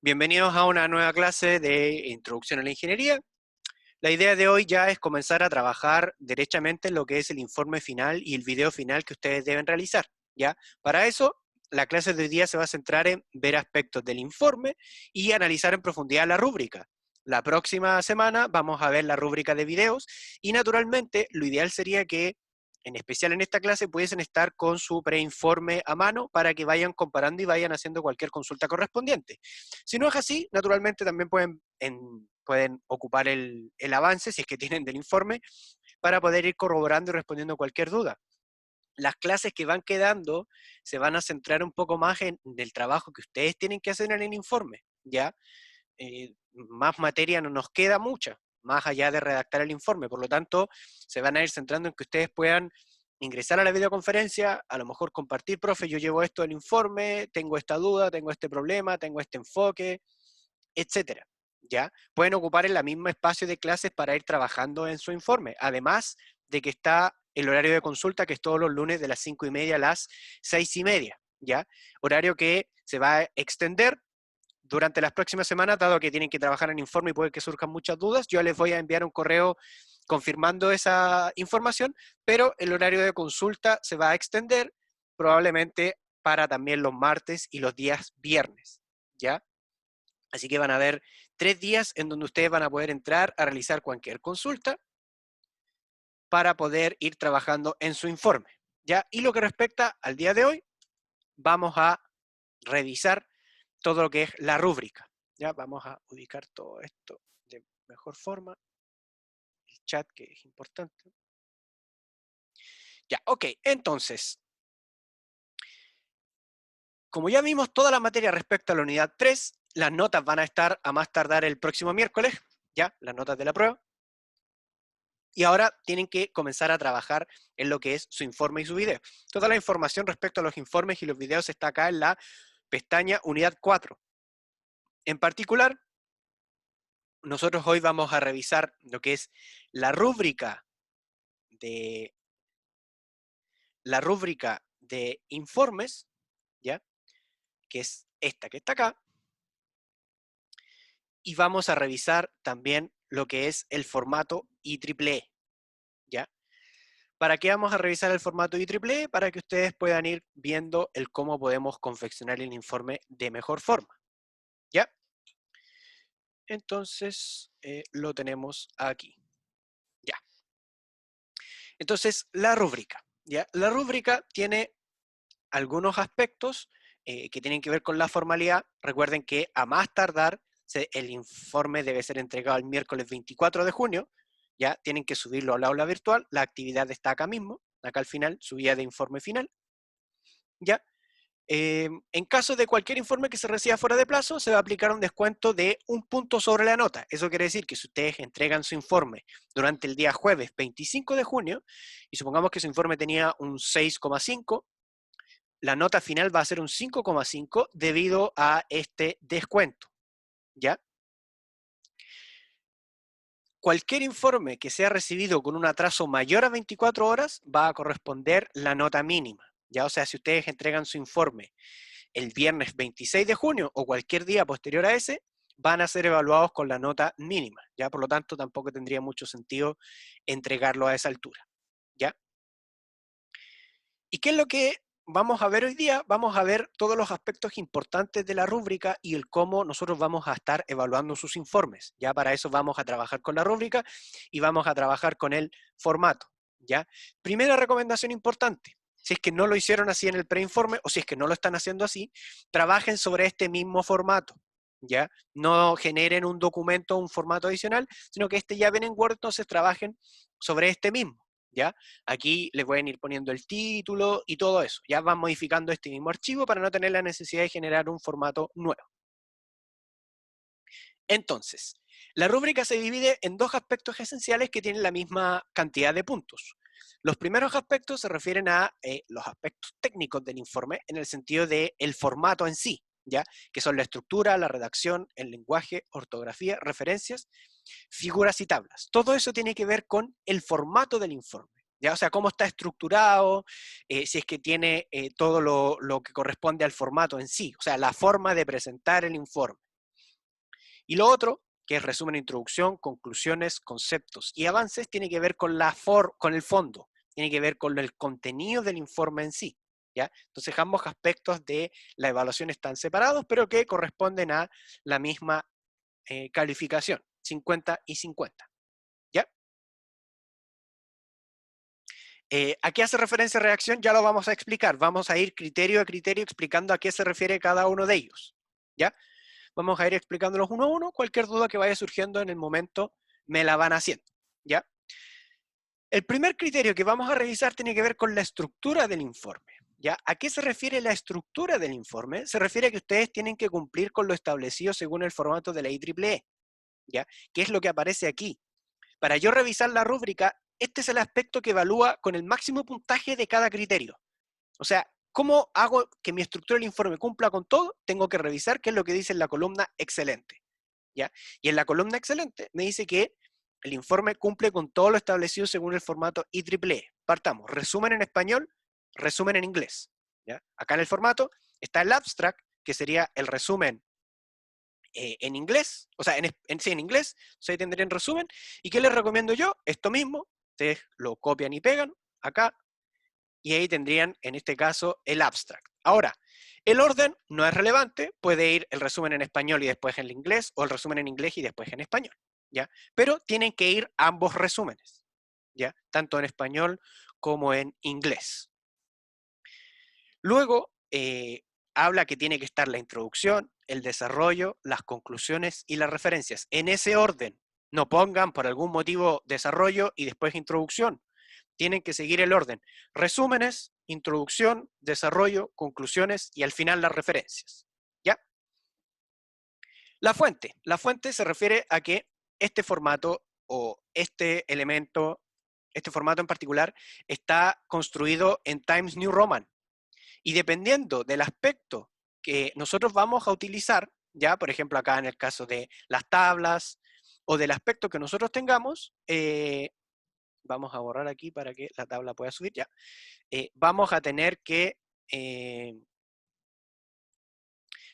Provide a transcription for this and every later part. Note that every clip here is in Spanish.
Bienvenidos a una nueva clase de Introducción a la Ingeniería. La idea de hoy ya es comenzar a trabajar derechamente en lo que es el informe final y el video final que ustedes deben realizar, ¿ya? Para eso, la clase de hoy día se va a centrar en ver aspectos del informe y analizar en profundidad la rúbrica. La próxima semana vamos a ver la rúbrica de videos y naturalmente lo ideal sería que, en especial en esta clase, pudiesen estar con su preinforme a mano para que vayan comparando y vayan haciendo cualquier consulta correspondiente. Si no es así, naturalmente también pueden ocupar el avance, si es que tienen del informe, para poder ir corroborando y respondiendo cualquier duda. Las clases que van quedando se van a centrar un poco más en el trabajo que ustedes tienen que hacer en el informe, ¿ya? Más materia no nos queda mucha, más allá de redactar el informe, por lo tanto, se van a ir centrando en que ustedes puedan ingresar a la videoconferencia, a lo mejor compartir, profe, yo llevo esto del informe, tengo esta duda, tengo este problema, tengo este enfoque, etcétera. ¿Ya? Pueden ocupar el mismo espacio de clases para ir trabajando en su informe, además de que está el horario de consulta, que es todos los lunes de las 5:30 a las 6:30, ¿ya? Horario que se va a extender durante las próximas semanas, dado que tienen que trabajar en informe y puede que surjan muchas dudas. Yo les voy a enviar un correo confirmando esa información, pero el horario de consulta se va a extender probablemente para también los martes y los días viernes, ¿ya? Así que van a haber 3 días en donde ustedes van a poder entrar a realizar cualquier consulta para poder ir trabajando en su informe, ¿ya? Y lo que respecta al día de hoy, vamos a revisar todo lo que es la rúbrica, ¿ya? Vamos a ubicar todo esto de mejor forma, el chat que es importante. Ya, ok, entonces, como ya vimos toda la materia respecto a la unidad 3, las notas van a estar a más tardar el próximo miércoles, ¿ya? Las notas de la prueba. Y ahora tienen que comenzar a trabajar en lo que es su informe y su video. Toda la información respecto a los informes y los videos está acá en la pestaña Unidad 4. En particular, nosotros hoy vamos a revisar lo que es la rúbrica de, informes, ¿ya? Que es esta que está acá. Y vamos a revisar también lo que es el formato IEEE, ¿ya? ¿Para qué vamos a revisar el formato IEEE? Para que ustedes puedan ir viendo el cómo podemos confeccionar el informe de mejor forma, ¿ya? Entonces, lo tenemos aquí, ya. Entonces, la rúbrica, ¿ya? La rúbrica tiene algunos aspectos que tienen que ver con la formalidad. Recuerden que a más tardar, el informe debe ser entregado el miércoles 24 de junio, ya tienen que subirlo al aula virtual, la actividad está acá mismo, acá al final, subida de informe final, ¿ya? En caso de cualquier informe que se reciba fuera de plazo, se va a aplicar un descuento de 1 punto sobre la nota. Eso quiere decir que si ustedes entregan su informe durante el día jueves 25 de junio, y supongamos que su informe tenía un 6,5, la nota final va a ser un 5,5 debido a este descuento, ¿ya? Cualquier informe que sea recibido con un atraso mayor a 24 horas va a corresponder la nota mínima, ¿ya? O sea, si ustedes entregan su informe el viernes 26 de junio o cualquier día posterior a ese, van a ser evaluados con la nota mínima, ¿ya? Por lo tanto, tampoco tendría mucho sentido entregarlo a esa altura, ¿ya? ¿Y qué es lo que vamos a ver hoy día? Vamos a ver todos los aspectos importantes de la rúbrica y el cómo nosotros vamos a estar evaluando sus informes. Ya para eso vamos a trabajar con la rúbrica y vamos a trabajar con el formato, ¿ya? Primera recomendación importante. Si es que no lo hicieron así en el preinforme o si es que no lo están haciendo así, trabajen sobre este mismo formato, ¿ya? No generen un documento o un formato adicional, sino que este ya viene en Word, entonces trabajen sobre este mismo, ¿ya? Aquí les pueden ir poniendo el título y todo eso. Ya van modificando este mismo archivo para no tener la necesidad de generar un formato nuevo. Entonces, la rúbrica se divide en dos aspectos esenciales que tienen la misma cantidad de puntos. Los primeros aspectos se refieren a los aspectos técnicos del informe en el sentido del formato en sí, ¿ya? Que son la estructura, la redacción, el lenguaje, ortografía, referencias, figuras y tablas. Todo eso tiene que ver con el formato del informe, ¿ya? O sea, cómo está estructurado, si es que tiene todo lo que corresponde al formato en sí, o sea, la forma de presentar el informe. Y lo otro, que es resumen, introducción, conclusiones, conceptos y avances, tiene que ver con, con el fondo, tiene que ver con el contenido del informe en sí. ¿Ya? Entonces ambos aspectos de la evaluación están separados, pero que corresponden a la misma calificación, 50 y 50. ¿Ya? ¿A qué hace referencia reacción? Ya lo vamos a explicar. Vamos a ir criterio a criterio explicando a qué se refiere cada uno de ellos. ¿Ya? Vamos a ir explicándolos uno a uno. Cualquier duda que vaya surgiendo en el momento me la van haciendo. ¿Ya? El primer criterio que vamos a revisar tiene que ver con la estructura del informe. ¿Ya? ¿A qué se refiere la estructura del informe? Se refiere a que ustedes tienen que cumplir con lo establecido según el formato de la IEEE. ¿Ya? ¿Qué es lo que aparece aquí? Para yo revisar la rúbrica, este es el aspecto que evalúa con el máximo puntaje de cada criterio. O sea, ¿cómo hago que mi estructura del informe cumpla con todo? Tengo que revisar qué es lo que dice en la columna excelente. ¿Ya? Y en la columna excelente me dice que el informe cumple con todo lo establecido según el formato IEEE. Partamos, resumen en español, resumen en inglés. ¿Ya? Acá en el formato está el abstract, que sería el resumen en inglés, o sea, sí, en inglés, o sea, ahí tendrían resumen. ¿Y qué les recomiendo yo? Esto mismo, ustedes lo copian y pegan acá, y ahí tendrían, en este caso, el abstract. Ahora, el orden no es relevante, puede ir el resumen en español y después en el inglés, o el resumen en inglés y después en español, ¿ya? Pero tienen que ir ambos resúmenes, ¿ya? Tanto en español como en inglés. Luego, habla que tiene que estar la introducción, el desarrollo, las conclusiones y las referencias. En ese orden, no pongan por algún motivo desarrollo y después introducción. Tienen que seguir el orden. Resúmenes, introducción, desarrollo, conclusiones y al final las referencias. ¿Ya? La fuente. La fuente se refiere a que este formato o este elemento, este formato en particular, está construido en Times New Roman. Y dependiendo del aspecto que nosotros vamos a utilizar, ya, por ejemplo, acá en el caso de las tablas o del aspecto que nosotros tengamos, vamos a borrar aquí para que la tabla pueda subir ya, vamos a tener que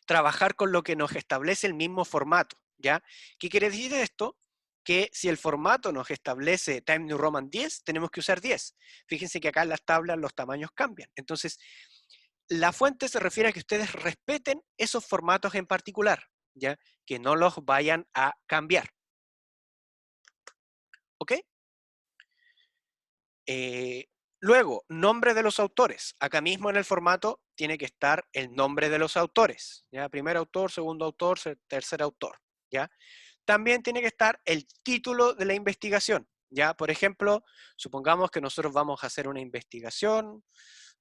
trabajar con lo que nos establece el mismo formato, ¿ya? ¿Qué quiere decir esto? Que si el formato nos establece Times New Roman 10, tenemos que usar 10. Fíjense que acá en las tablas los tamaños cambian. Entonces, la fuente se refiere a que ustedes respeten esos formatos en particular, ¿ya? Que no los vayan a cambiar. ¿Ok? Luego, nombre de los autores. Acá mismo en el formato tiene que estar el nombre de los autores, ¿ya? Primer autor, segundo autor, tercer autor, ¿ya? También tiene que estar el título de la investigación, ¿ya? Por ejemplo, supongamos que nosotros vamos a hacer una investigación,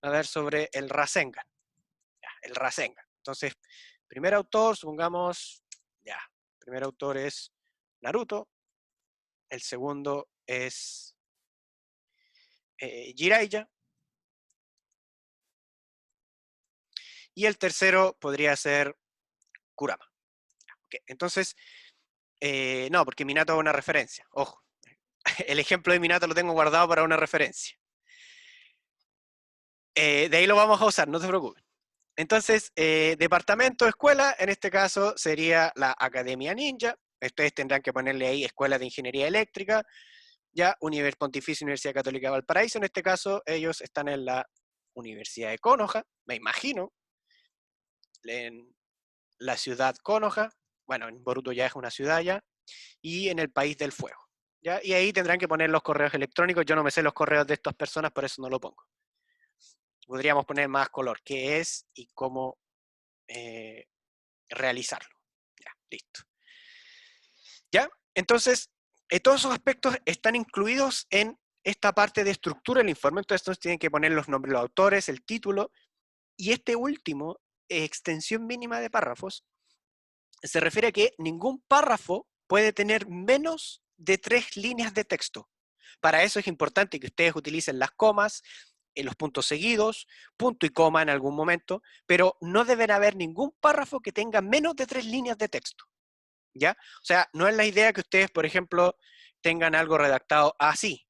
a ver, sobre el Rasengan, ¿ya? El Rasengan. Entonces, primer autor, supongamos, ya, primer autor es Naruto, el segundo es Jiraiya, y el tercero podría ser Kurama. Okay. Entonces, no, porque Minato es una referencia, ojo. El ejemplo de Minato lo tengo guardado para una referencia. De ahí lo vamos a usar, no te preocupes. Entonces, departamento, escuela, en este caso sería la Academia Ninja. Ustedes tendrán que ponerle ahí Escuela de Ingeniería Eléctrica, ya, Pontificia Universidad Católica de Valparaíso, en este caso ellos están en la Universidad de Konoha, me imagino, en la ciudad Konoha, bueno, en Boruto ya es una ciudad ya, y en el País del Fuego. ¿Ya? Y ahí tendrán que poner los correos electrónicos, yo no me sé los correos de estas personas, por eso no lo pongo. Podríamos poner más color, qué es y cómo realizarlo. Ya, listo. ¿Ya? Entonces, todos esos aspectos están incluidos en esta parte de estructura del informe, entonces tienen que poner los nombres de los autores, el título, y este último, extensión mínima de párrafos, se refiere a que ningún párrafo puede tener menos de 3 líneas de texto. Para eso es importante que ustedes utilicen las comas, los puntos seguidos, punto y coma en algún momento, pero no deben haber ningún párrafo que tenga menos de 3 líneas de texto. ¿Ya? O sea, no es la idea que ustedes, por ejemplo, tengan algo redactado así,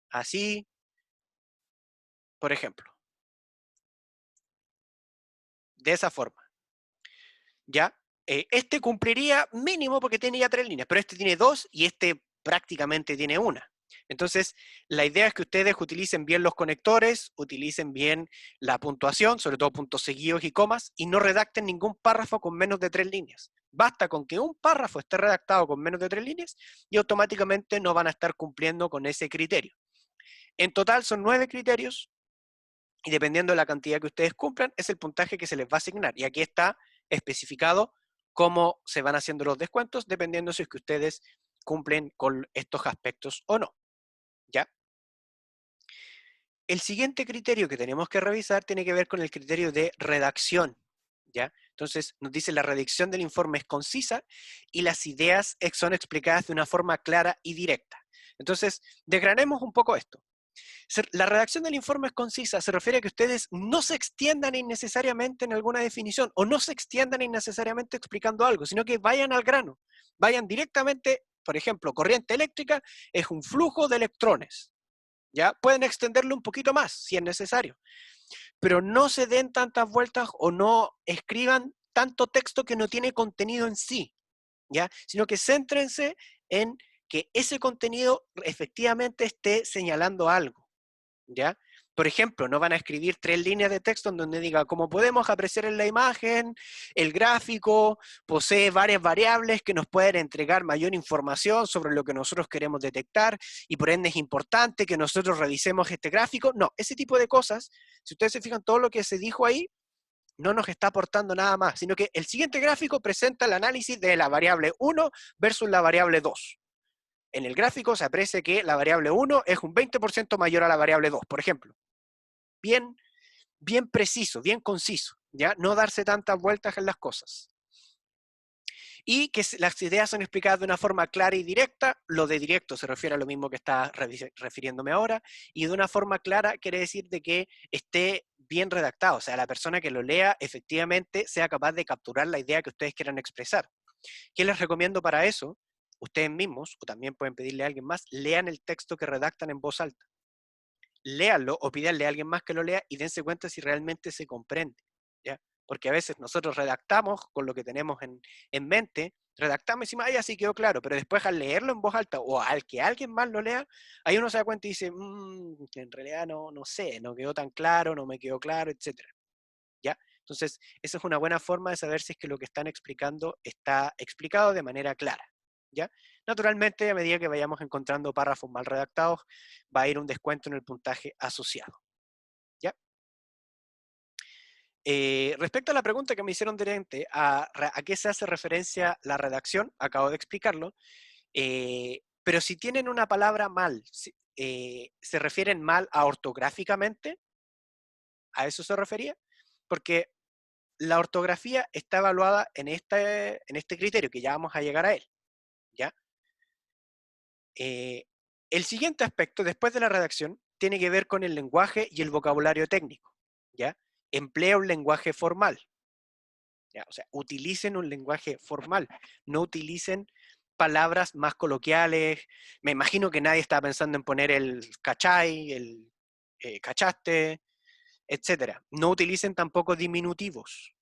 así, por ejemplo, de esa forma. ¿Ya? Este cumpliría mínimo porque tiene ya 3 líneas, pero este tiene 2 y este prácticamente tiene una. Entonces, la idea es que ustedes utilicen bien los conectores, utilicen bien la puntuación, sobre todo puntos seguidos y comas, y no redacten ningún párrafo con menos de 3 líneas. Basta con que un párrafo esté redactado con menos de 3 líneas y automáticamente no van a estar cumpliendo con ese criterio. En total son 9 criterios y dependiendo de la cantidad que ustedes cumplan, es el puntaje que se les va a asignar. Y aquí está especificado cómo se van haciendo los descuentos, dependiendo si es que ustedes cumplen con estos aspectos o no. ¿Ya? El siguiente criterio que tenemos que revisar tiene que ver con el criterio de redacción. ¿Ya? Entonces, nos dice la redacción del informe es concisa y las ideas son explicadas de una forma clara y directa. Entonces, desgranemos un poco esto. La redacción del informe es concisa, se refiere a que ustedes no se extiendan innecesariamente en alguna definición o no se extiendan innecesariamente explicando algo, sino que vayan al grano, vayan directamente, por ejemplo, corriente eléctrica es un flujo de electrones, ¿ya? Pueden extenderlo un poquito más si es necesario, pero no se den tantas vueltas o no escriban tanto texto que no tiene contenido en sí, ¿ya? Sino que céntrense en que ese contenido efectivamente esté señalando algo. ¿Ya? Por ejemplo, no van a escribir 3 líneas de texto en donde diga, como podemos apreciar en la imagen, el gráfico posee varias variables que nos pueden entregar mayor información sobre lo que nosotros queremos detectar y por ende es importante que nosotros revisemos este gráfico. No, ese tipo de cosas, si ustedes se fijan, todo lo que se dijo ahí no nos está aportando nada más, sino que el siguiente gráfico presenta el análisis de la variable 1 versus la variable 2. En el gráfico se aprecia que la variable 1 es un 20% mayor a la variable 2, por ejemplo. Bien, bien preciso, bien conciso, ¿ya? No darse tantas vueltas en las cosas. Y que las ideas son explicadas de una forma clara y directa. Lo de directo se refiere a lo mismo que está refiriéndome ahora. Y de una forma clara quiere decir de que esté bien redactado. O sea, la persona que lo lea efectivamente sea capaz de capturar la idea que ustedes quieran expresar. ¿Qué les recomiendo para eso? Ustedes mismos, o también pueden pedirle a alguien más, lean el texto que redactan en voz alta. Léanlo o pídanle a alguien más que lo lea y dense cuenta si realmente se comprende, ¿ya? Porque a veces nosotros redactamos con lo que tenemos en mente, redactamos y decimos, ay, así quedó claro, pero después al leerlo en voz alta o al que alguien más lo lea, ahí uno se da cuenta y dice, en realidad no sé, no quedó tan claro, no me quedó claro, etcétera, ¿ya? Entonces, esa es una buena forma de saber si es que lo que están explicando está explicado de manera clara, ¿ya? Naturalmente, a medida que vayamos encontrando párrafos mal redactados, va a ir un descuento en el puntaje asociado, ¿ya? Respecto a la pregunta que me hicieron directamente, a qué se hace referencia la redacción, acabo de explicarlo, pero si tienen una palabra mal, ¿se refieren mal a ortográficamente? ¿A eso se refería? Porque la ortografía está evaluada en este criterio, que ya vamos a llegar a él, ¿ya? Eh, el siguiente aspecto, después de la redacción, tiene que ver con el lenguaje y el vocabulario técnico, ¿ya? Emplea un lenguaje formal, ¿ya? O sea, utilicen un lenguaje formal, no utilicen palabras más coloquiales. Me imagino que nadie está pensando en poner el cachai, el cachaste, etcétera. No utilicen tampoco diminutivos,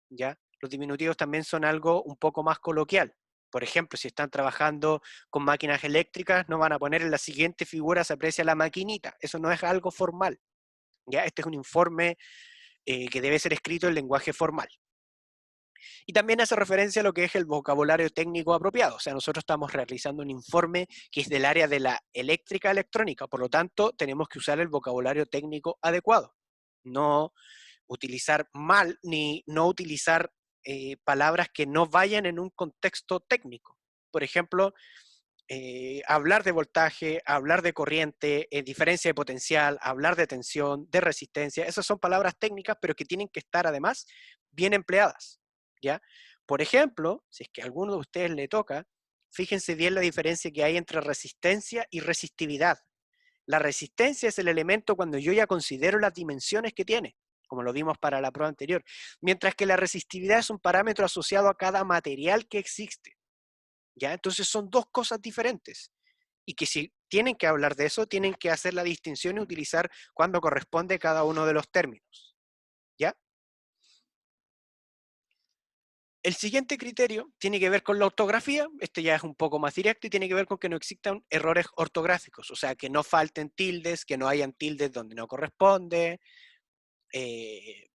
¿ya? Los diminutivos también son algo un poco más coloquial. Por ejemplo, si están trabajando con máquinas eléctricas, no van a poner en la siguiente figura se aprecia la maquinita. Eso no es algo formal, ¿ya? Este es un informe que debe ser escrito en lenguaje formal. Y también hace referencia a lo que es el vocabulario técnico apropiado. O sea, nosotros estamos realizando un informe que es del área de la eléctrica electrónica, por lo tanto, tenemos que usar el vocabulario técnico adecuado. No utilizar mal ni no utilizar palabras que no vayan en un contexto técnico. Por ejemplo, hablar de voltaje, hablar de corriente, diferencia de potencial, hablar de tensión, de resistencia, esas son palabras técnicas, pero que tienen que estar además bien empleadas, ¿ya? Por ejemplo, si es que a alguno de ustedes le toca, fíjense bien la diferencia que hay entre resistencia y resistividad. La resistencia es el elemento cuando yo ya considero las dimensiones que tiene, como lo vimos para la prueba anterior, mientras que la resistividad es un parámetro asociado a cada material que existe. ¿Ya? Entonces son dos cosas diferentes. Y que si tienen que hablar de eso, tienen que hacer la distinción y utilizar cuando corresponde cada uno de los términos. ¿Ya? El siguiente criterio tiene que ver con la ortografía, este ya es un poco más directo y tiene que ver con que no existan errores ortográficos, o sea, que no falten tildes, que no hayan tildes donde no corresponde, eh,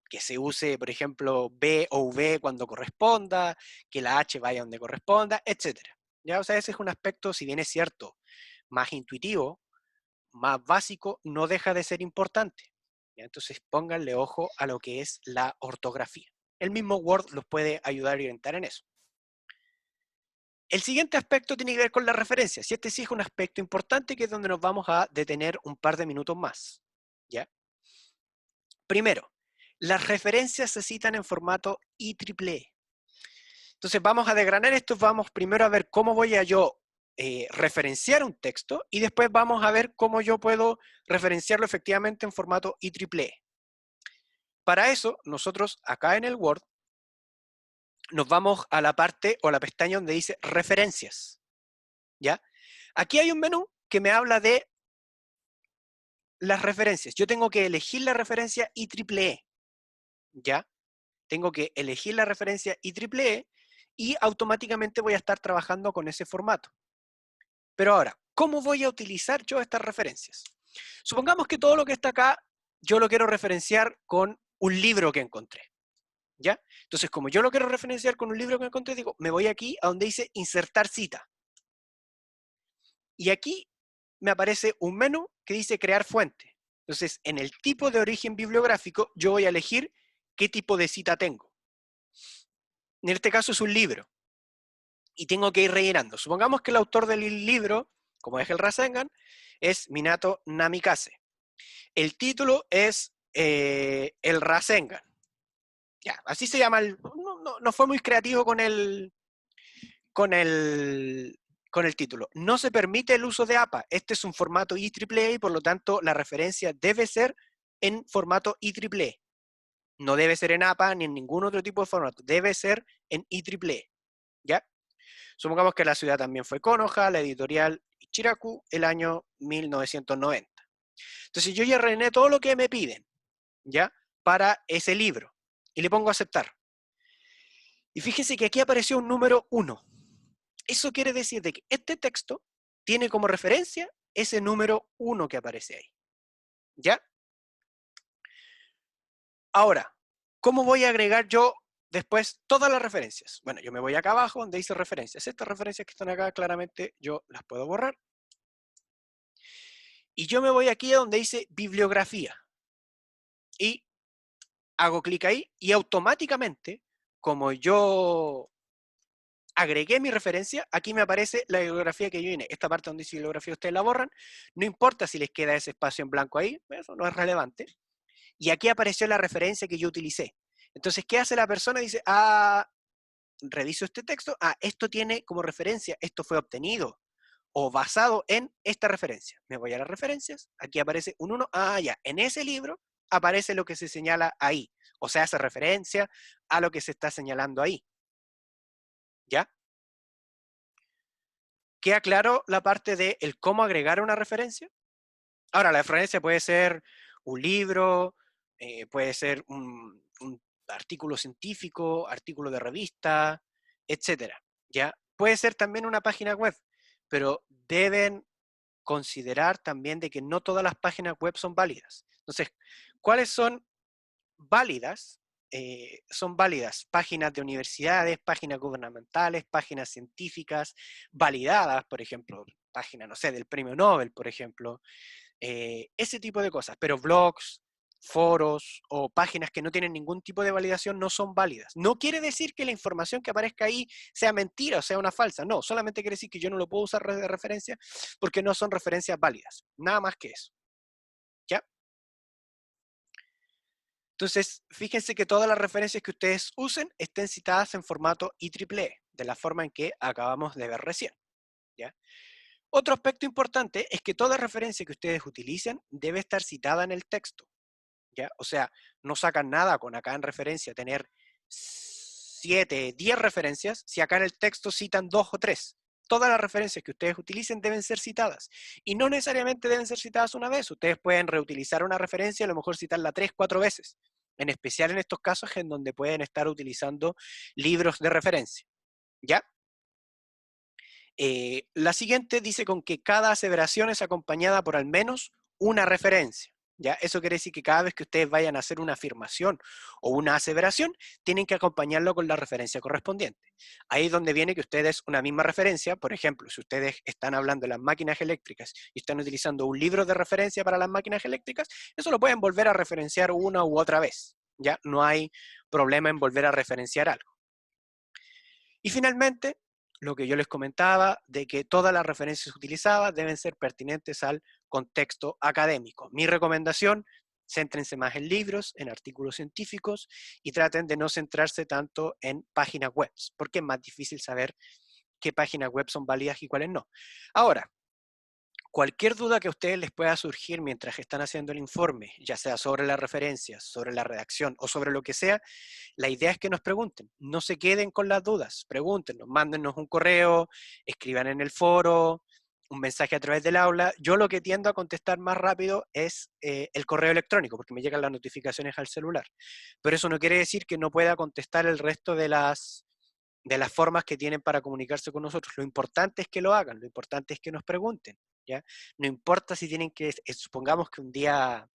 que se use, por ejemplo, B o V cuando corresponda, que la H vaya donde corresponda, etcétera. ¿Ya? O sea, ese es un aspecto, si bien es cierto, más intuitivo, más básico, no deja de ser importante. ¿Ya? Entonces pónganle ojo a lo que es la ortografía. El mismo Word los puede ayudar y orientar en eso. El siguiente aspecto tiene que ver con las referencias, y este sí es un aspecto importante que es donde nos vamos a detener un par de minutos más. ¿Ya? Primero, las referencias se citan en formato IEEE. Entonces vamos a desgranar esto, vamos primero a ver cómo voy a yo referenciar un texto y después vamos a ver cómo yo puedo referenciarlo efectivamente en formato IEEE. Para eso, nosotros acá en el Word nos vamos a la parte o la pestaña donde dice referencias. ¿Ya? Aquí hay un menú que me habla de las referencias. Yo tengo que elegir la referencia IEEE. ¿Ya? Tengo que elegir la referencia IEEE y automáticamente voy a estar trabajando con ese formato. Pero ahora, ¿cómo voy a utilizar yo estas referencias? Supongamos que todo lo que está acá yo lo quiero referenciar con un libro que encontré. ¿Ya? Entonces, como yo lo quiero referenciar con un libro que encontré, digo, me voy aquí a donde dice insertar cita. Y aquí me aparece un menú que dice crear fuente. Entonces, en el tipo de origen bibliográfico, yo voy a elegir qué tipo de cita tengo. En este caso es un libro. Y tengo que ir rellenando. Supongamos que el autor del libro, como es el Rasengan, es Minato Namikaze. El título es el Rasengan. Ya, así se llama. No fue muy creativo con el, con el título. No se permite el uso de APA. Este es un formato IEEE y por lo tanto la referencia debe ser en formato IEEE. No debe ser en APA ni en ningún otro tipo de formato. Debe ser en IEEE. ¿Ya? Supongamos que la ciudad también fue Konoha, la editorial Ichiraku, el año 1990. Entonces yo ya rellené todo lo que me piden, ¿ya? Para ese libro. Y le pongo a aceptar. Y fíjense que aquí apareció un número 1. Eso quiere decir de que este texto tiene como referencia ese número 1 que aparece ahí. ¿Ya? Ahora, ¿cómo voy a agregar yo después todas las referencias? Bueno, yo me voy acá abajo donde dice referencias. Estas referencias que están acá claramente yo las puedo borrar. Y yo me voy aquí a donde dice bibliografía. Y hago clic ahí y automáticamente, como yo agregué mi referencia, aquí me aparece la bibliografía que yo vine. Esta parte donde dice bibliografía ustedes la borran. No importa si les queda ese espacio en blanco ahí, eso no es relevante. Y aquí apareció la referencia que yo utilicé. Entonces, ¿qué hace la persona? Dice, reviso este texto, esto tiene como referencia, esto fue obtenido o basado en esta referencia. Me voy a las referencias, aquí aparece un 1, ya, en ese libro aparece lo que se señala ahí, o sea, hace referencia a lo que se está señalando ahí. ¿Ya? ¿Queda claro la parte de el cómo agregar una referencia? Ahora, la referencia puede ser un libro, puede ser un artículo científico, artículo de revista, etcétera. ¿Ya? Puede ser también una página web, pero deben considerar también de que no todas las páginas web son válidas. Entonces, ¿cuáles son válidas? Son válidas páginas de universidades, páginas gubernamentales, páginas científicas, validadas, por ejemplo, página, no sé, del premio Nobel, por ejemplo, ese tipo de cosas, pero blogs, foros o páginas que no tienen ningún tipo de validación no son válidas. No quiere decir que la información que aparezca ahí sea mentira o sea una falsa, no, solamente quiere decir que yo no lo puedo usar de referencia porque no son referencias válidas, nada más que eso. ¿Ya? Entonces, fíjense que todas las referencias que ustedes usen estén citadas en formato IEEE, de la forma en que acabamos de ver recién. ¿Ya? Otro aspecto importante es que toda referencia que ustedes utilicen debe estar citada en el texto. ¿Ya? O sea, no sacan nada con acá en referencia tener 7, 10 referencias, si acá en el texto citan 2 o 3. Todas las referencias que ustedes utilicen deben ser citadas. Y no necesariamente deben ser citadas una vez. Ustedes pueden reutilizar una referencia y a lo mejor citarla 3, 4 veces. en especial en estos casos en donde pueden estar utilizando libros de referencia, ¿ya? La siguiente dice con que cada aseveración es acompañada por al menos una referencia. ¿Ya? Eso quiere decir que cada vez que ustedes vayan a hacer una afirmación o una aseveración, tienen que acompañarlo con la referencia correspondiente. Ahí es donde viene que ustedes una misma referencia, por ejemplo, si ustedes están hablando de las máquinas eléctricas y están utilizando un libro de referencia para las máquinas eléctricas, eso lo pueden volver a referenciar una u otra vez. ¿Ya? No hay problema en volver a referenciar algo. Y finalmente, lo que yo les comentaba, de que todas las referencias utilizadas deben ser pertinentes al contexto académico. Mi recomendación, céntrense más en libros, en artículos científicos y traten de no centrarse tanto en páginas web, porque es más difícil saber qué páginas web son válidas y cuáles no. Ahora, cualquier duda que a ustedes les pueda surgir mientras están haciendo el informe, ya sea sobre las referencias, sobre la redacción o sobre lo que sea, la idea es que nos pregunten, no se queden con las dudas, pregúntenos, mándenos un correo, escriban en el foro, un mensaje a través del aula. Yo lo que tiendo a contestar más rápido es el correo electrónico, porque me llegan las notificaciones al celular. Pero eso no quiere decir que no pueda contestar el resto de las formas que tienen para comunicarse con nosotros. Lo importante es que lo hagan, lo importante es que nos pregunten, ¿ya? No importa si tienen que, supongamos que un día,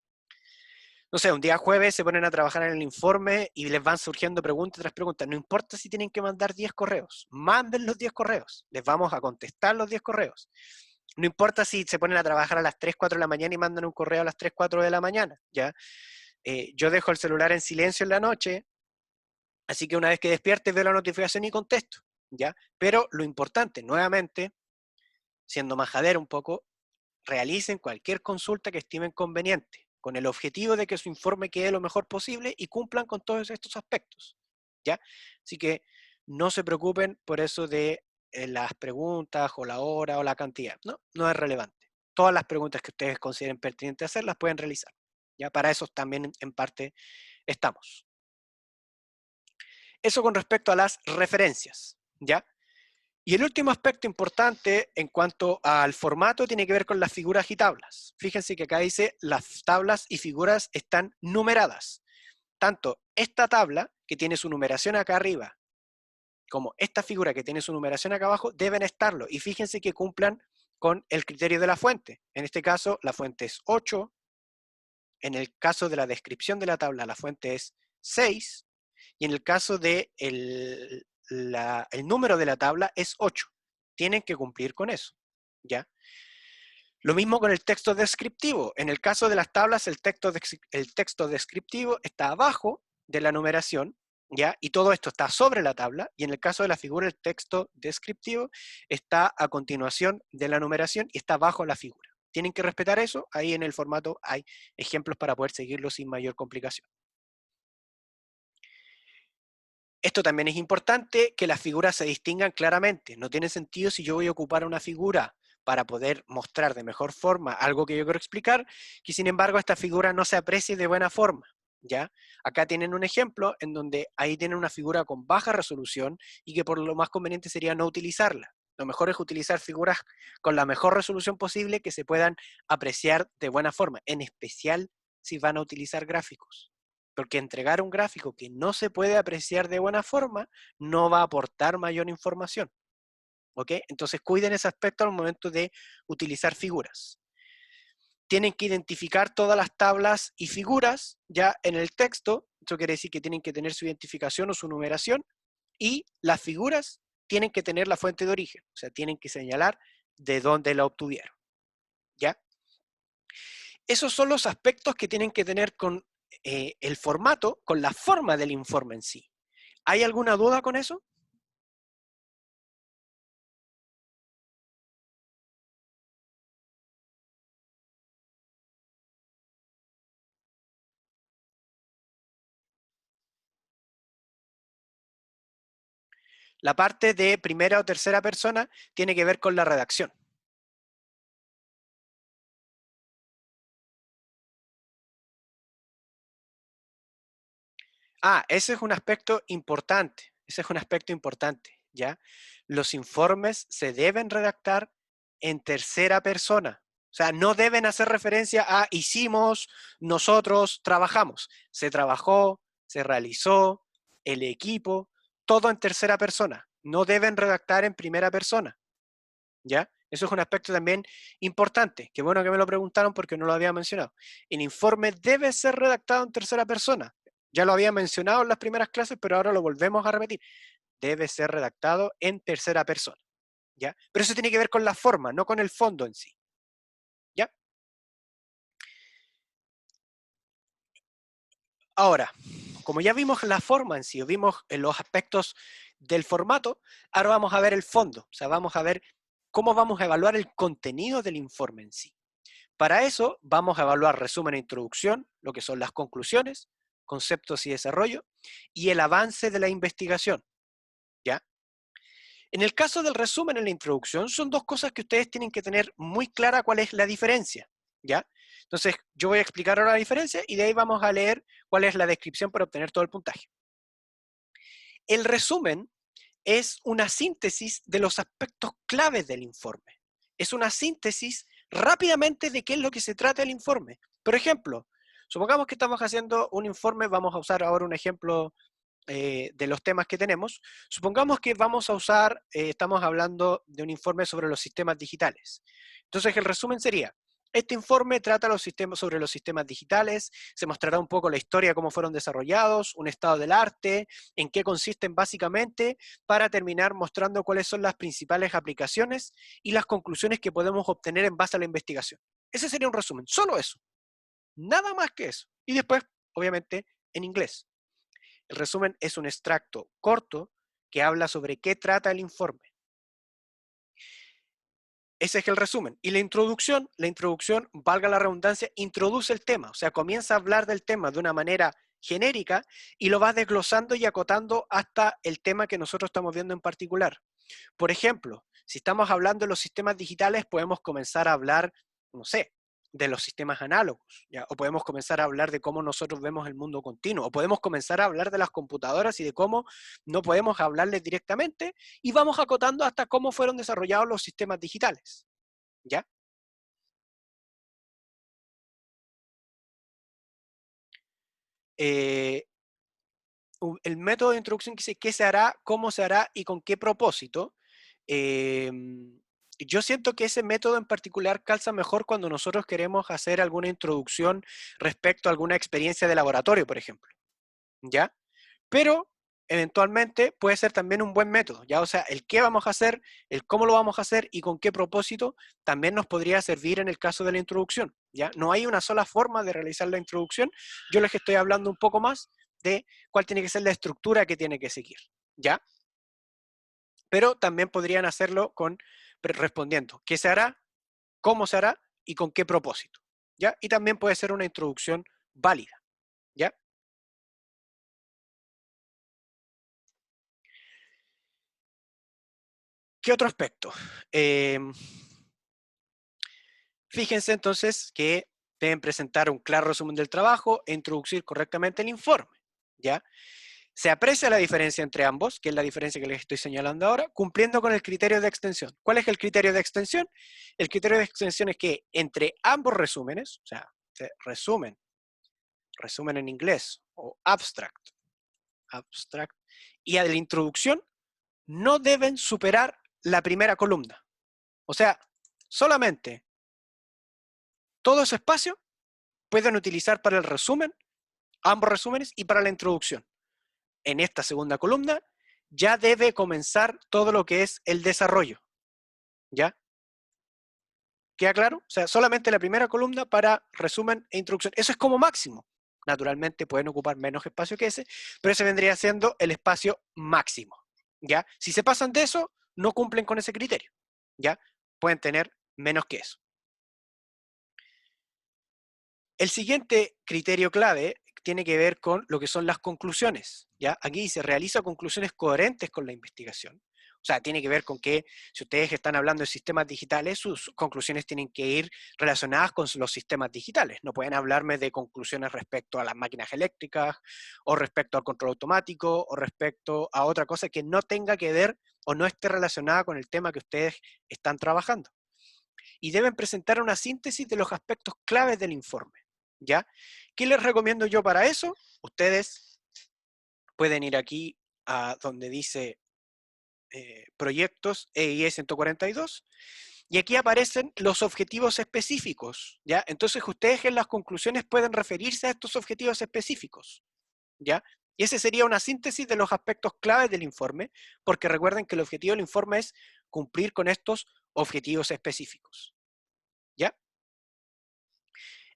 no sé, un día jueves se ponen a trabajar en el informe y les van surgiendo preguntas tras preguntas. No importa si tienen que mandar 10 correos, manden los 10 correos, les vamos a contestar los 10 correos. No importa si se ponen a trabajar a las 3, 4 de la mañana y mandan un correo a las 3, 4 de la mañana, ¿ya? Yo dejo el celular en silencio en la noche, así que una vez que despierte veo la notificación y contesto, ¿ya? Pero lo importante, nuevamente, siendo majadero un poco, realicen cualquier consulta que estimen conveniente, con el objetivo de que su informe quede lo mejor posible y cumplan con todos estos aspectos, ¿ya? Así que no se preocupen por eso de las preguntas o la hora o la cantidad, no, no es relevante. Todas las preguntas que ustedes consideren pertinentes hacer las pueden realizar, ¿ya? Para eso también en parte estamos. Eso con respecto a las referencias, ¿ya? Y el último aspecto importante en cuanto al formato tiene que ver con las figuras y tablas. Fíjense que acá dice las tablas y figuras están numeradas. Tanto esta tabla, que tiene su numeración acá arriba, como esta figura que tiene su numeración acá abajo, deben estarlo. Y fíjense que cumplan con el criterio de la fuente. En este caso, la fuente es 8. En el caso de la descripción de la tabla, la fuente es 6. Y en el caso de el número de la tabla es 8. Tienen que cumplir con eso, ¿ya? Lo mismo con el texto descriptivo. En el caso de las tablas, el texto descriptivo está abajo de la numeración, ¿ya? Y todo esto está sobre la tabla. Y en el caso de la figura, el texto descriptivo está a continuación de la numeración y está bajo la figura. Tienen que respetar eso. Ahí en el formato hay ejemplos para poder seguirlo sin mayor complicación. Esto también es importante, que las figuras se distingan claramente. No tiene sentido si yo voy a ocupar una figura para poder mostrar de mejor forma algo que yo quiero explicar, que sin embargo esta figura no se aprecie de buena forma, ¿ya? Acá tienen un ejemplo en donde ahí tienen una figura con baja resolución y que por lo más conveniente sería no utilizarla. Lo mejor es utilizar figuras con la mejor resolución posible que se puedan apreciar de buena forma, en especial si van a utilizar gráficos. Porque entregar un gráfico que no se puede apreciar de buena forma no va a aportar mayor información. ¿Ok? Entonces cuiden ese aspecto al momento de utilizar figuras. Tienen que identificar todas las tablas y figuras ya en el texto. Eso quiere decir que tienen que tener su identificación o su numeración. Y las figuras tienen que tener la fuente de origen. O sea, tienen que señalar de dónde la obtuvieron. ¿Ya? Esos son los aspectos que tienen que tener con el formato, con la forma del informe en sí. ¿Hay alguna duda con eso? La parte de primera o tercera persona tiene que ver con la redacción. Ese es un aspecto importante. Ese es un aspecto importante, ¿ya? Los informes se deben redactar en tercera persona. sea, no deben hacer referencia a hicimos, nosotros, trabajamos. Se trabajó, se realizó, el equipo, todo en tercera persona. No deben redactar en primera persona, ¿ya? Eso es un aspecto también importante. Qué bueno que me lo preguntaron porque no lo había mencionado. El informe debe ser redactado en tercera persona. Ya lo había mencionado en las primeras clases, pero ahora lo volvemos a repetir. Debe ser redactado en tercera persona, ¿ya? Pero eso tiene que ver con la forma, no con el fondo en sí, ¿ya? Ahora, como ya vimos la forma en sí, o vimos los aspectos del formato, ahora vamos a ver el fondo, o sea, vamos a ver cómo vamos a evaluar el contenido del informe en sí. Para eso vamos a evaluar resumen e introducción, lo que son las conclusiones, conceptos y desarrollo, y el avance de la investigación, ¿ya? En el caso del resumen en la introducción, son dos cosas que ustedes tienen que tener muy clara cuál es la diferencia, ¿ya? Entonces, yo voy a explicar ahora la diferencia y de ahí vamos a leer cuál es la descripción para obtener todo el puntaje. El resumen es una síntesis de los aspectos claves del informe. Es una síntesis rápidamente de qué es lo que se trata el informe. Por ejemplo, supongamos que estamos haciendo un informe, vamos a usar ahora un ejemplo de los temas que tenemos. Supongamos que vamos a usar, estamos hablando de un informe sobre los sistemas digitales. Entonces el resumen sería, este informe trata sobre los sistemas digitales, se mostrará un poco la historia, cómo fueron desarrollados, un estado del arte, en qué consisten básicamente, para terminar mostrando cuáles son las principales aplicaciones y las conclusiones que podemos obtener en base a la investigación. Ese sería un resumen, solo eso, nada más que eso. Y después, obviamente, en inglés. El resumen es un extracto corto que habla sobre qué trata el informe. Ese es el resumen. Y la introducción, valga la redundancia, introduce el tema, o sea, comienza a hablar del tema de una manera genérica y lo va desglosando y acotando hasta el tema que nosotros estamos viendo en particular. Por ejemplo, si estamos hablando de los sistemas digitales, podemos comenzar a hablar, no sé, de los sistemas análogos, ¿ya? O podemos comenzar a hablar de cómo nosotros vemos el mundo continuo, o podemos comenzar a hablar de las computadoras y de cómo no podemos hablarles directamente, y vamos acotando hasta cómo fueron desarrollados los sistemas digitales, ¿ya? Eh, el método de introducción que dice qué se hará, cómo se hará y con qué propósito. eh, yo siento que ese método en particular calza mejor cuando nosotros queremos hacer alguna introducción respecto a alguna experiencia de laboratorio, por ejemplo, ¿ya? Pero eventualmente puede ser también un buen método, ¿ya? O sea, el qué vamos a hacer, el cómo lo vamos a hacer y con qué propósito también nos podría servir en el caso de la introducción, ¿ya? No hay una sola forma de realizar la introducción, yo les estoy hablando un poco más de cuál tiene que ser la estructura que tiene que seguir, ¿ya? Pero también podrían hacerlo con respondiendo qué se hará, cómo se hará y con qué propósito, ¿ya? Y también puede ser una introducción válida, ¿ya? ¿Qué otro aspecto? Eh, Fíjense entonces que deben presentar un claro resumen del trabajo e introducir correctamente el informe, ¿ya? Se aprecia la diferencia entre ambos, que es la diferencia que les estoy señalando ahora, cumpliendo con el criterio de extensión. ¿Cuál es el criterio de extensión? El criterio de extensión es que entre ambos resúmenes, o sea, resumen, resumen en inglés, o abstract, abstract, y a la introducción, no deben superar la primera columna. O sea, solamente todo ese espacio pueden utilizar para el resumen, ambos resúmenes, y para la introducción. En esta segunda columna ya debe comenzar todo lo que es el desarrollo, ¿ya? ¿Queda claro? O sea, solamente la primera columna para resumen e introducción. Eso es como máximo. Naturalmente pueden ocupar menos espacio que ese, pero ese vendría siendo el espacio máximo, ¿ya? Si se pasan de eso, no cumplen con ese criterio, ¿ya? Pueden tener menos que eso. El siguiente criterio clave tiene que ver con lo que son las conclusiones, ¿ya? Aquí se realiza conclusiones coherentes con la investigación. O sea, tiene que ver con que si ustedes están hablando de sistemas digitales, sus conclusiones tienen que ir relacionadas con los sistemas digitales. No pueden hablarme de conclusiones respecto a las máquinas eléctricas, o respecto al control automático, o respecto a otra cosa que no tenga que ver o no esté relacionada con el tema que ustedes están trabajando. y deben presentar una síntesis de los aspectos claves del informe, ¿ya? ¿Qué les recomiendo yo para eso? Ustedes pueden ir aquí a donde dice proyectos EIE 142 y aquí aparecen los objetivos específicos, ¿ya? Entonces ustedes en las conclusiones pueden referirse a estos objetivos específicos, ¿ya? Y ese sería una síntesis de los aspectos claves del informe, porque recuerden que el objetivo del informe es cumplir con estos objetivos específicos, ¿ya?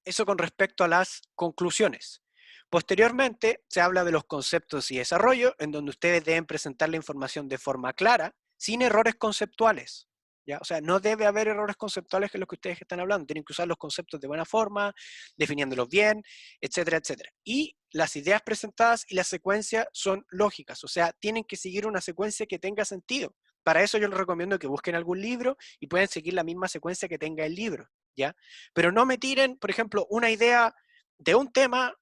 Eso con respecto a las conclusiones. Posteriormente, se habla de los conceptos y desarrollo, en donde ustedes deben presentar la información de forma clara, sin errores conceptuales. ¿Ya? O sea, no debe haber errores conceptuales que los que ustedes están hablando. Tienen que usar los conceptos de buena forma, definiéndolos bien, etcétera, etcétera. Y las ideas presentadas y la secuencia son lógicas. O sea, tienen que seguir una secuencia que tenga sentido. Para eso yo les recomiendo que busquen algún libro y pueden seguir la misma secuencia que tenga el libro, ¿ya? Pero no me tiren, por ejemplo, una idea de un tema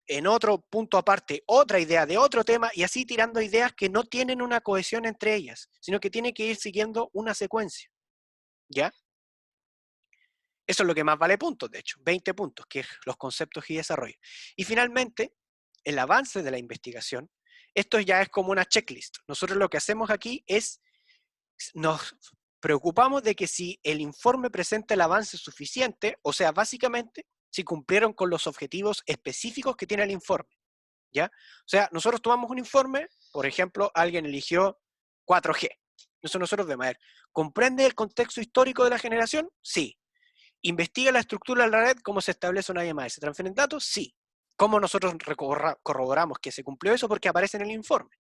en otro punto aparte, otra idea de otro tema, y así tirando ideas que no tienen una cohesión entre ellas, sino que tienen que ir siguiendo una secuencia, ¿ya? Eso es lo que más vale puntos, de hecho, 20 puntos, que es los conceptos y desarrollo. Y finalmente, el avance de la investigación, esto ya es como una checklist. Nosotros lo que hacemos aquí es, nos preocupamos de que si el informe presenta el avance suficiente, o sea, básicamente, si cumplieron con los objetivos específicos que tiene el informe, ¿ya? O sea, nosotros tomamos un informe, por ejemplo, alguien eligió 4G. Entonces nosotros vemos, a ver, ¿comprende el contexto histórico de la generación? Sí. ¿Investiga la estructura de la red, cómo se establece una llamada? ¿Se transfieren datos? Sí. ¿Cómo nosotros corroboramos que se cumplió eso? Porque aparece en el informe.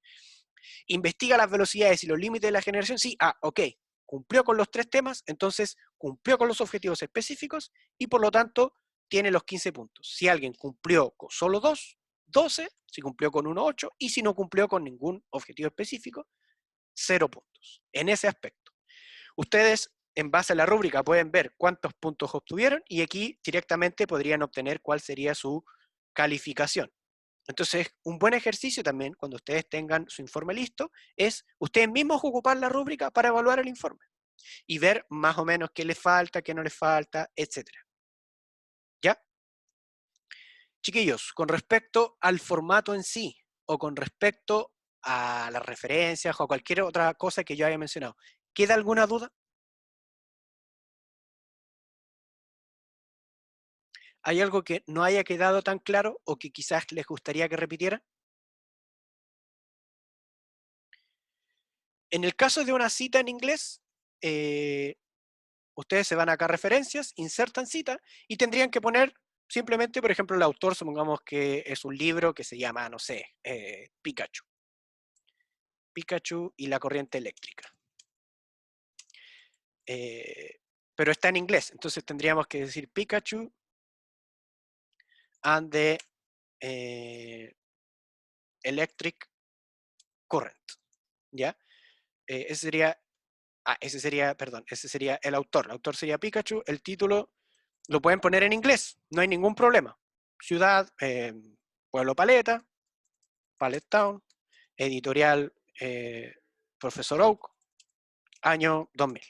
¿Investiga las velocidades y los límites de la generación? Sí. Ah, ok. Cumplió con los 3 temas, entonces cumplió con los objetivos específicos y por lo tanto tiene los 15 puntos. Si alguien cumplió con solo 2, 12, si cumplió con 1, 8, y si no cumplió con ningún objetivo específico, 0 puntos. En ese aspecto. Ustedes, en base a la rúbrica, pueden ver cuántos puntos obtuvieron y aquí directamente podrían obtener cuál sería su calificación. Entonces, un buen ejercicio también, cuando ustedes tengan su informe listo, es ustedes mismos ocupar la rúbrica para evaluar el informe y ver más o menos qué les falta, qué no les falta, etc. ¿Ya? Chiquillos, con respecto al formato en sí, o con respecto a las referencias o a cualquier otra cosa que yo haya mencionado, ¿queda alguna duda? ¿Hay algo que no haya quedado tan claro o que quizás les gustaría que repitiera? En el caso de una cita en inglés, ustedes se van acá a referencias, insertan cita y tendrían que poner simplemente, por ejemplo, el autor, supongamos que es un libro que se llama, no sé, Pikachu. Pikachu y la corriente eléctrica. Pero está en inglés, entonces tendríamos que decir Pikachu and the electric current, ¿ya? Ese sería el autor. El autor sería Pikachu, el título lo pueden poner en inglés, no hay ningún problema. Ciudad, Pueblo Paleta, Pallet Town, editorial Profesor Oak, año 2000.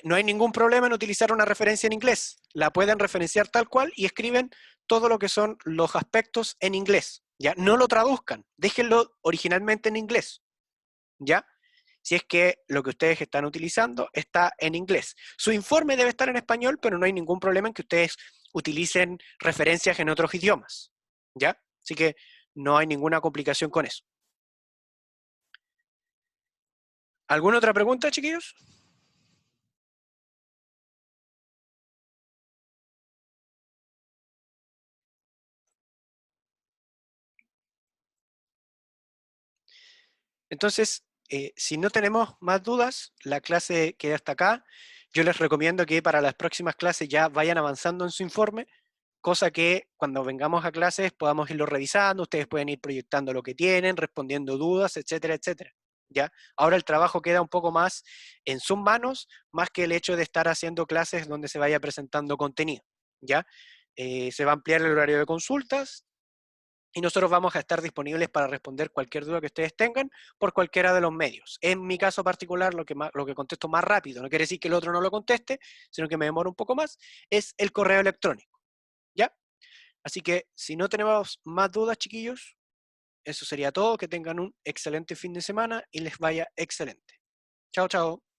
No hay ningún problema en utilizar una referencia en inglés. La pueden referenciar tal cual y escriben todo lo que son los aspectos en inglés. ¿Ya? No lo traduzcan, déjenlo originalmente en inglés. ¿Ya? Si es que lo que ustedes están utilizando está en inglés. Su informe debe estar en español, pero no hay ningún problema en que ustedes utilicen referencias en otros idiomas. ¿Ya? Así que no hay ninguna complicación con eso. ¿Alguna otra pregunta, chiquillos? Entonces, si no tenemos más dudas, la clase queda hasta acá. Yo les recomiendo que para las próximas clases ya vayan avanzando en su informe, cosa que cuando vengamos a clases podamos irlo revisando, ustedes pueden ir proyectando lo que tienen, respondiendo dudas, etcétera, etcétera. ¿Ya? Ahora el trabajo queda un poco más en sus manos, más que el hecho de estar haciendo clases donde se vaya presentando contenido. ¿Ya? Se va a ampliar el horario de consultas, y nosotros vamos a estar disponibles para responder cualquier duda que ustedes tengan por cualquiera de los medios. En mi caso particular, lo que contesto más rápido, no quiere decir que el otro no lo conteste, sino que me demora un poco más, es el correo electrónico, ¿ya? Así que si no tenemos más dudas, chiquillos, eso sería todo. Que tengan un excelente fin de semana y les vaya excelente. Chao, chao.